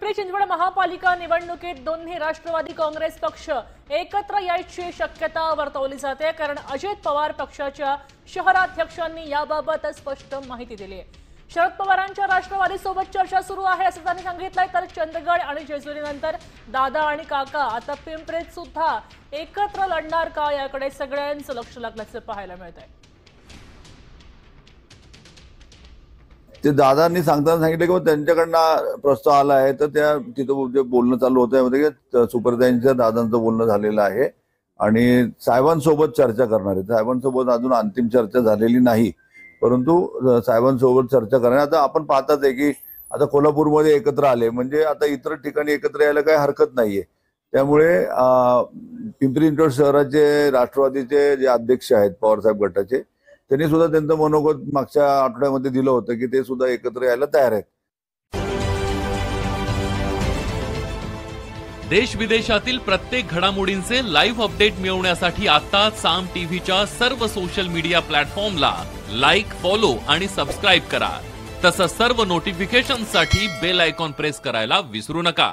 पिंपरी चिंचवड महापालिका निवडणुकीत दोन्ही राष्ट्रवादी काँग्रेस पक्ष एकत्र यायची शक्यता वर्तवली जाते, कारण अजित पवार पक्षाच्या शहराध्यक्षांनी याबाबत स्पष्ट माहिती दिली आहे। शरद पवारांच्या राष्ट्रवादी सोबत चर्चा सुरू आहे असं त्यांनी सांगितलंय। तर चंदगड आणि जेजुरीनंतर दादा आणि काका आता पिंपरीत सुद्धा एकत्र लढणार का, याकडे सगळ्यांचं लक्ष लागल्याचं पाहायला मिळतंय। ते दादांनी सांगताना सांगितलं की त्यांच्याकडनं प्रस्ताव आला आहे, तर त्या तिथं जे बोलणं चालू होतं त्यामध्ये की सुपरदायांच्या दादांचं बोलणं झालेलं आहे आणि साहेबांसोबत चर्चा करणार आहे। साहेबांसोबत अजून अंतिम चर्चा झालेली नाही, परंतु साहेबांसोबत चर्चा करणार। आता आपण पाहतात आहे की आता कोल्हापूरमध्ये एकत्र आले, म्हणजे आता इतर ठिकाणी एकत्र यायला काही हरकत नाहीये। त्यामुळे पिंपरी चिंचवड शहराचे राष्ट्रवादीचे जे अध्यक्ष आहेत पवारसाहेब गटाचे, त्यांनी सुद्धा त्यांचं मनोगत मागच्या आठवड्यामध्ये दिलं होतं की ते सुद्धा एकत्र यायला तयार आहेत। देश विदेशातील प्रत्येक घडामोडींचे लाईव्ह अपडेट मिळवण्यासाठी आता साम टीव्हीच्या सर्व सोशल मीडिया प्लॅटफॉर्मला लाईक, फॉलो आणि सबस्क्राईब करा। तसंच सर्व नोटिफिकेशनसाठी बेल आयकॉन प्रेस करायला विसरू नका।